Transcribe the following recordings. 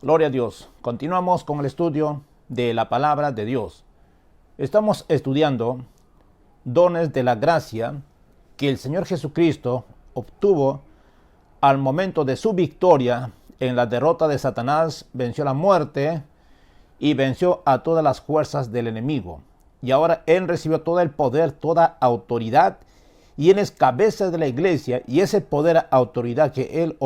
Gloria a Dios. Continuamos con el estudio de la palabra de Dios. Estamos estudiando dones de la gracia que el Señor Jesucristo obtuvo al momento de su victoria en la derrota de Satanás. Venció la muerte y venció a todas las fuerzas del enemigo. Y ahora Él recibió todo el poder, toda autoridad, y Él es cabeza de la iglesia, y ese poder, autoridad que Él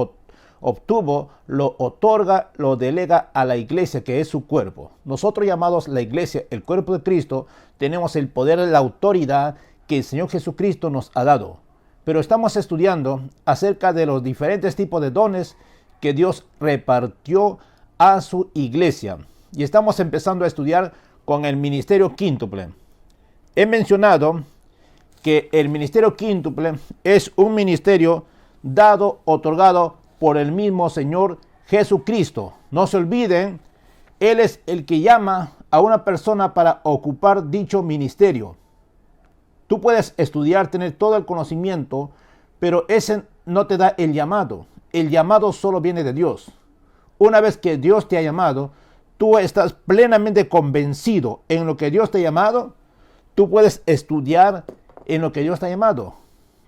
obtuvo, lo otorga, lo delega a la iglesia, que es su cuerpo. Nosotros, llamados la iglesia, el cuerpo de Cristo, tenemos el poder, la autoridad que el Señor Jesucristo nos ha dado. Pero estamos estudiando acerca de los diferentes tipos de dones que Dios repartió a su iglesia. Y estamos empezando a estudiar con el ministerio quíntuple. He mencionado que el ministerio quíntuple es un ministerio dado, otorgado por el mismo Señor Jesucristo. No se olviden, Él es el que llama a una persona para ocupar dicho ministerio. Tú puedes estudiar, tener todo el conocimiento, pero ese no te da el llamado. El llamado solo viene de Dios. Una vez que Dios te ha llamado, tú estás plenamente convencido en lo que Dios te ha llamado, tú puedes estudiar en lo que Dios te ha llamado.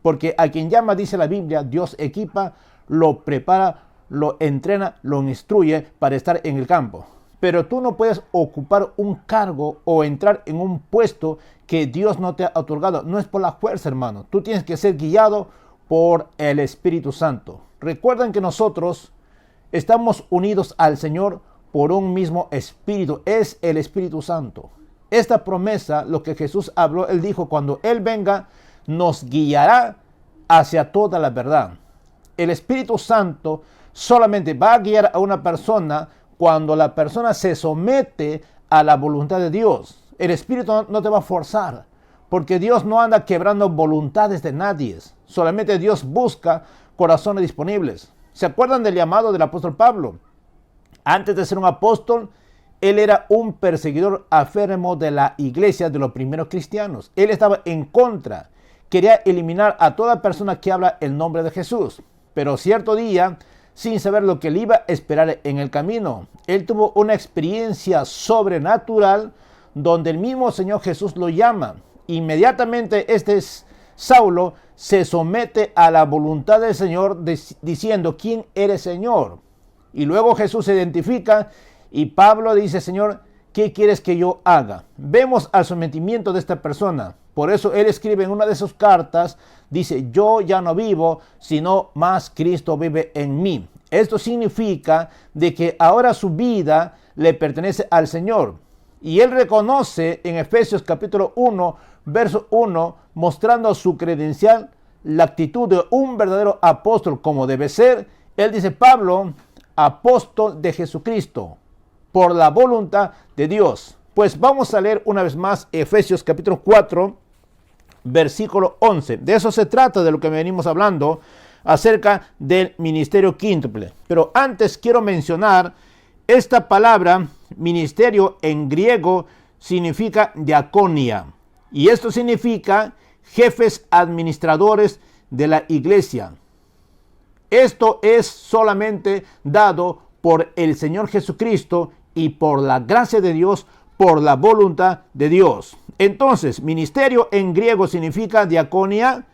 Porque a quien llama, dice la Biblia, Dios equipa, lo prepara, lo entrena, lo instruye para estar en el campo. Pero tú no puedes ocupar un cargo o entrar en un puesto que Dios no te ha otorgado. No es por la fuerza, hermano. Tú tienes que ser guiado por el Espíritu Santo. Recuerden que nosotros estamos unidos al Señor por un mismo Espíritu. Es el Espíritu Santo. Esta promesa, lo que Jesús habló, Él dijo, cuando Él venga, nos guiará hacia toda la verdad. El Espíritu Santo solamente va a guiar a una persona cuando la persona se somete a la voluntad de Dios. El Espíritu no te va a forzar, porque Dios no anda quebrando voluntades de nadie. Solamente Dios busca corazones disponibles. ¿Se acuerdan del llamado del apóstol Pablo? Antes de ser un apóstol, él era un perseguidor aférrimo de la iglesia, de los primeros cristianos. Él estaba en contra. Quería eliminar a toda persona que habla el nombre de Jesús. Pero cierto día, sin saber lo que le iba a esperar en el camino, él tuvo una experiencia sobrenatural donde el mismo Señor Jesús lo llama. Inmediatamente Saulo se somete a la voluntad del Señor diciendo, ¿quién eres, Señor? Y luego Jesús se identifica y Pablo dice, Señor, ¿qué quieres que yo haga? Vemos al sometimiento de esta persona. Por eso él escribe en una de sus cartas, dice, yo ya no vivo, sino más Cristo vive en mí. Esto significa de que ahora su vida le pertenece al Señor. Y él reconoce en Efesios capítulo 1, verso 1, mostrando su credencial, la actitud de un verdadero apóstol como debe ser. Él dice, Pablo, apóstol de Jesucristo, por la voluntad de Dios. Pues vamos a leer una vez más Efesios capítulo 4, versículo 11. De eso se trata, de lo que venimos hablando acerca del ministerio quíntuple. Pero antes quiero mencionar esta palabra, ministerio en griego significa diaconia. Y esto significa jefes administradores de la iglesia. Esto es solamente dado por el Señor Jesucristo y por la gracia de Dios, por la voluntad de Dios. Entonces, ministerio en griego significa diaconia.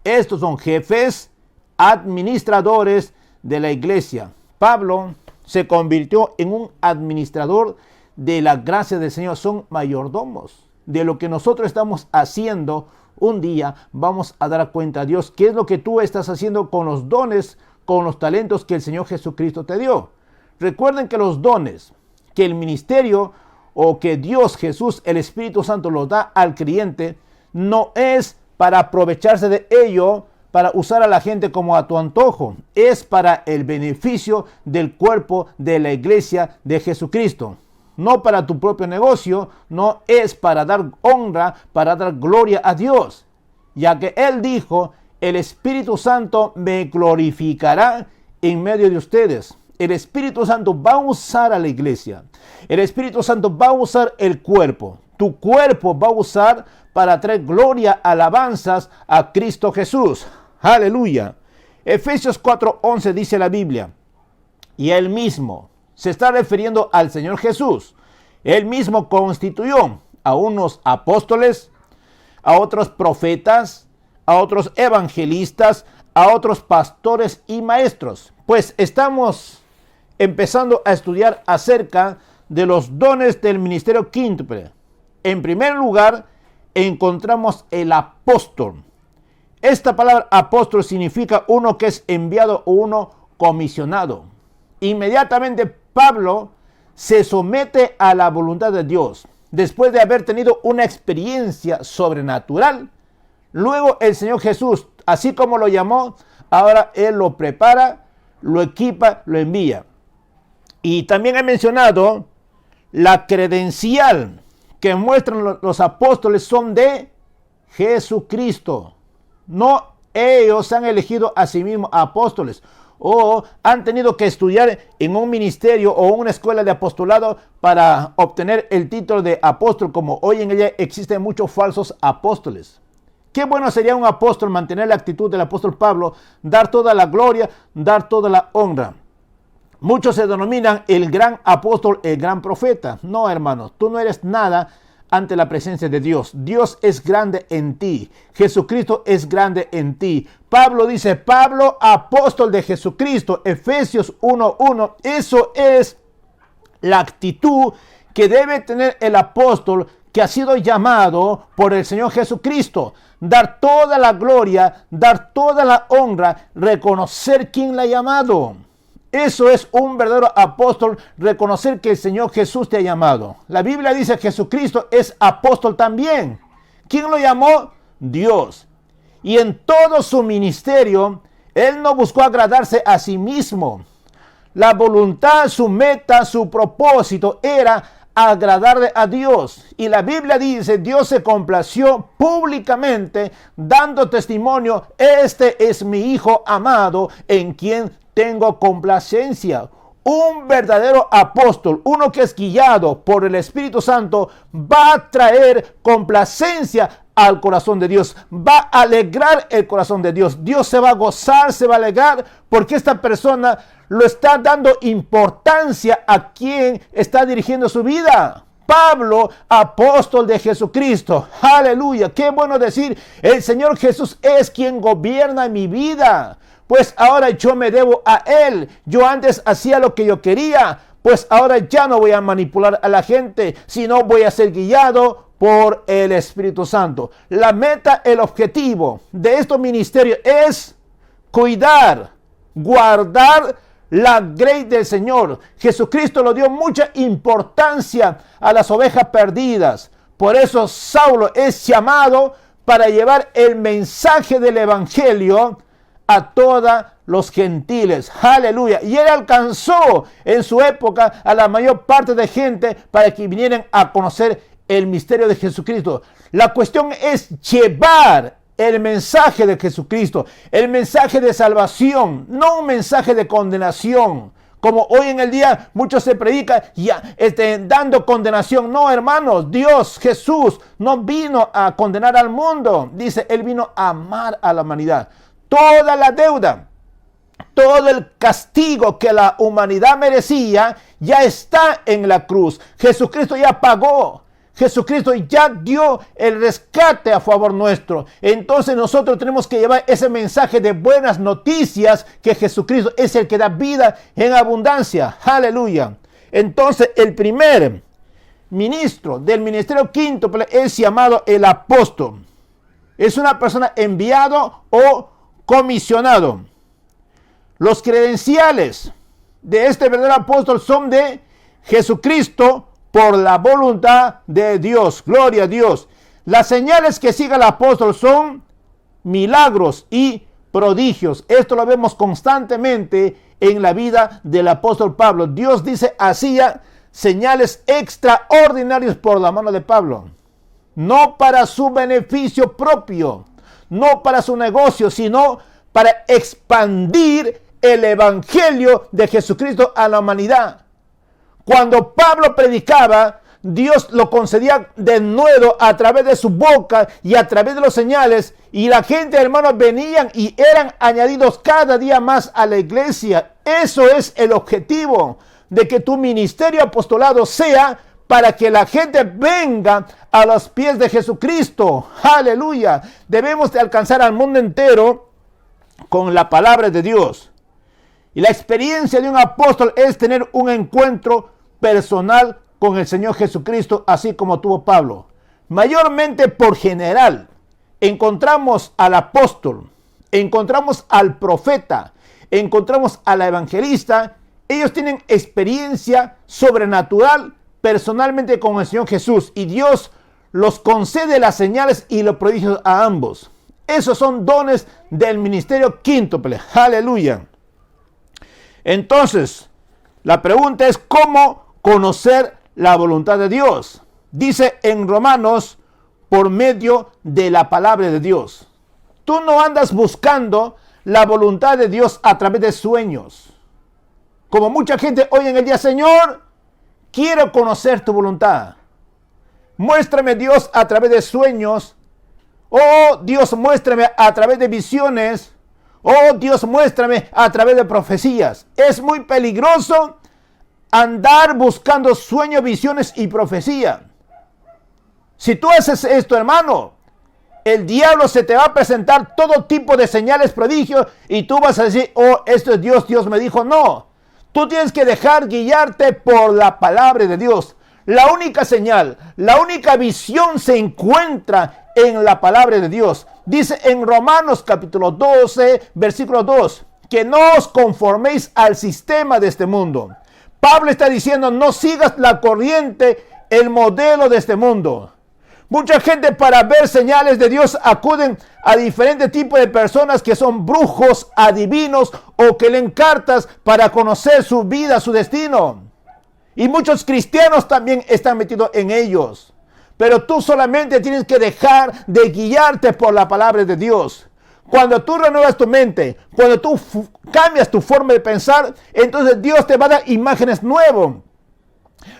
Estos son jefes administradores de la iglesia. Pablo se convirtió en un administrador de la gracia del Señor. Son mayordomos de lo que nosotros estamos haciendo. Un día vamos a dar cuenta a Dios qué es lo que tú estás haciendo con los dones, con los talentos que el Señor Jesucristo te dio. Recuerden que los dones, que el ministerio o que Dios, Jesús, el Espíritu Santo los da al creyente, no es para aprovecharse de ello, para usar a la gente como a tu antojo. Es para el beneficio del cuerpo de la iglesia de Jesucristo. No para tu propio negocio, no es para dar honra, para dar gloria a Dios. Ya que Él dijo, el Espíritu Santo me glorificará en medio de ustedes. El Espíritu Santo va a usar a la iglesia. El Espíritu Santo va a usar el cuerpo. Tu cuerpo va a usar para traer gloria, alabanzas a Cristo Jesús. Aleluya. Efesios 4:11 dice la Biblia. Y Él mismo se está refiriendo al Señor Jesús. Él mismo constituyó a unos apóstoles, a otros profetas, a otros evangelistas, a otros pastores y maestros. Pues estamos empezando a estudiar acerca de los dones del ministerio quíntuple. En primer lugar, encontramos el apóstol. Esta palabra apóstol significa uno que es enviado o uno comisionado. Inmediatamente Pablo se somete a la voluntad de Dios. Después de haber tenido una experiencia sobrenatural, luego el Señor Jesús, así como lo llamó, ahora Él lo prepara, lo equipa, lo envía. Y también he mencionado la credencial que muestran los apóstoles son de Jesucristo. No ellos han elegido a sí mismos apóstoles o han tenido que estudiar en un ministerio o una escuela de apostolado para obtener el título de apóstol, como hoy en día existen muchos falsos apóstoles. Qué bueno sería un apóstol mantener la actitud del apóstol Pablo, dar toda la gloria, dar toda la honra. Muchos se denominan el gran apóstol, el gran profeta. No, hermanos, tú no eres nada ante la presencia de Dios. Dios es grande en ti. Jesucristo es grande en ti. Pablo dice, Pablo, apóstol de Jesucristo, Efesios 1:1. Eso es la actitud que debe tener el apóstol que ha sido llamado por el Señor Jesucristo. Dar toda la gloria, dar toda la honra, reconocer quién la ha llamado. Eso es un verdadero apóstol, reconocer que el Señor Jesús te ha llamado. La Biblia dice que Jesucristo es apóstol también. ¿Quién lo llamó? Dios. Y en todo su ministerio, Él no buscó agradarse a sí mismo. La voluntad, su meta, su propósito era agradarle a Dios. Y la Biblia dice, Dios se complació públicamente dando testimonio, este es mi Hijo amado en quien tengo complacencia. Un verdadero apóstol, uno que es guiado por el Espíritu Santo, va a traer complacencia al corazón de Dios, va a alegrar el corazón de Dios. Dios se va a gozar, se va a alegrar, porque esta persona lo está dando importancia a quien está dirigiendo su vida. Pablo, apóstol de Jesucristo. Aleluya, qué bueno decir, el Señor Jesús es quien gobierna mi vida. Pues ahora yo me debo a Él. Yo antes hacía lo que yo quería, pues ahora ya no voy a manipular a la gente, sino voy a ser guiado por el Espíritu Santo. La meta, el objetivo de estos ministerios es cuidar, guardar la grey del Señor. Jesucristo le dio mucha importancia a las ovejas perdidas. Por eso Saulo es llamado para llevar el mensaje del Evangelio a todos los gentiles. Aleluya. Y él alcanzó en su época a la mayor parte de gente para que vinieran a conocer el misterio de Jesucristo. La cuestión es llevar el mensaje de Jesucristo, el mensaje de salvación, no un mensaje de condenación. Como hoy en el día muchos se predican ya dando condenación. No, hermanos, Dios, Jesús, no vino a condenar al mundo. Dice, Él vino a amar a la humanidad. Toda la deuda, todo el castigo que la humanidad merecía ya está en la cruz. Jesucristo ya pagó. Jesucristo ya dio el rescate a favor nuestro. Entonces nosotros tenemos que llevar ese mensaje de buenas noticias, que Jesucristo es el que da vida en abundancia. Aleluya. Entonces el primer ministro del ministerio quíntuple es llamado el apóstol. Es una persona enviado o comisionado. Los credenciales de este verdadero apóstol son de Jesucristo por la voluntad de Dios. Gloria a Dios. Las señales que sigue el apóstol son milagros y prodigios. Esto lo vemos constantemente en la vida del apóstol Pablo. Dios dice, hacía señales extraordinarias por la mano de Pablo. No para su beneficio propio, no para su negocio, sino para expandir el evangelio de Jesucristo a la humanidad. Cuando Pablo predicaba, Dios lo concedía de nuevo a través de su boca y a través de los señales. Y la gente, hermanos, venían y eran añadidos cada día más a la iglesia. Eso es el objetivo de que tu ministerio apostolado sea para que la gente venga a los pies de Jesucristo. Aleluya. Debemos de alcanzar al mundo entero con la palabra de Dios. Y la experiencia de un apóstol es tener un encuentro personal con el Señor Jesucristo, así como tuvo Pablo. Mayormente por general, encontramos al apóstol, encontramos al profeta, encontramos al evangelista. Ellos tienen experiencia sobrenatural personalmente con el Señor Jesús, y Dios los concede las señales y los prodigios a ambos. Esos son dones del ministerio quíntuple. Aleluya. Entonces, la pregunta es ¿cómo conocer la voluntad de Dios? Dice en Romanos, por medio de la palabra de Dios. Tú no andas buscando la voluntad de Dios a través de sueños. Como mucha gente hoy en el día, Señor, quiero conocer tu voluntad. Muéstrame, Dios, a través de sueños. Oh, Dios, muéstrame a través de visiones. Oh, Dios, muéstrame a través de profecías. Es muy peligroso andar buscando sueños, visiones y profecía. Si tú haces esto, hermano, el diablo se te va a presentar todo tipo de señales, prodigios, y tú vas a decir, oh, esto es Dios, Dios me dijo. No, tú tienes que dejar guiarte por la palabra de Dios. La única señal, la única visión se encuentra en la palabra de Dios. Dice en Romanos capítulo 12, versículo 2, que no os conforméis al sistema de este mundo. Pablo está diciendo, no sigas la corriente, el modelo de este mundo. Mucha gente para ver señales de Dios acuden a diferentes tipos de personas que son brujos, adivinos o que leen cartas para conocer su vida, su destino. Y muchos cristianos también están metidos en ellos. Pero tú solamente tienes que dejar de guiarte por la palabra de Dios. Cuando tú renuevas tu mente, cuando tú cambias tu forma de pensar, entonces Dios te va a dar imágenes nuevas.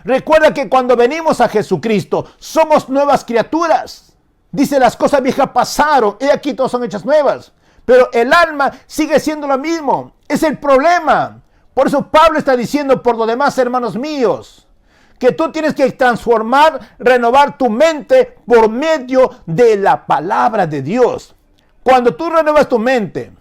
Recuerda que cuando venimos a Jesucristo, somos nuevas criaturas. Dice, las cosas viejas pasaron, y aquí todas son hechas nuevas. Pero el alma sigue siendo lo mismo. Es el problema. Por eso Pablo está diciendo, por lo demás, hermanos míos, que tú tienes que transformar, renovar tu mente por medio de la palabra de Dios. Cuando tú renuevas tu mente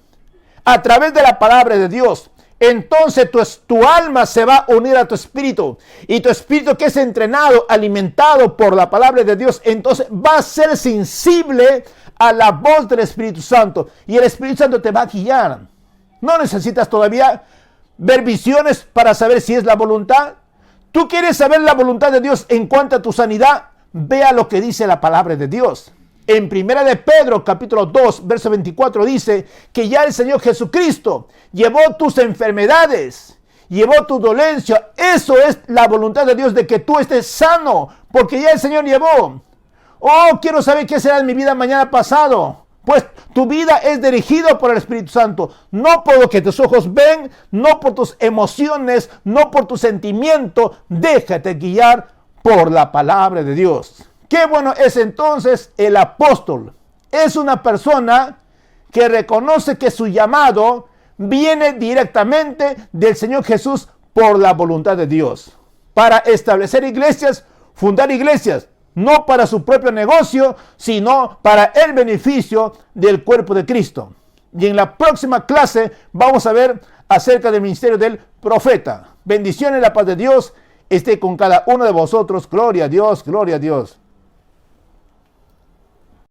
a través de la palabra de Dios, entonces tu alma se va a unir a tu espíritu. Y tu espíritu, que es entrenado, alimentado por la palabra de Dios, entonces va a ser sensible a la voz del Espíritu Santo. Y el Espíritu Santo te va a guiar. No necesitas todavía ver visiones para saber si es la voluntad. ¿Tú quieres saber la voluntad de Dios en cuanto a tu sanidad? Vea lo que dice la palabra de Dios. En 1 de Pedro, capítulo 2, verso 24, dice que ya el Señor Jesucristo llevó tus enfermedades, llevó tu dolencia. Eso es la voluntad de Dios, de que tú estés sano, porque ya el Señor llevó. Oh, quiero saber qué será en mi vida mañana pasado. Pues tu vida es dirigida por el Espíritu Santo, no por lo que tus ojos ven, no por tus emociones, no por tu sentimiento. Déjate guiar por la palabra de Dios. Qué bueno es entonces el apóstol. Es una persona que reconoce que su llamado viene directamente del Señor Jesús por la voluntad de Dios. Para establecer iglesias, fundar iglesias, no para su propio negocio, sino para el beneficio del cuerpo de Cristo. Y en la próxima clase vamos a ver acerca del ministerio del profeta. Bendiciones, la paz de Dios esté con cada uno de vosotros. Gloria a Dios, gloria a Dios.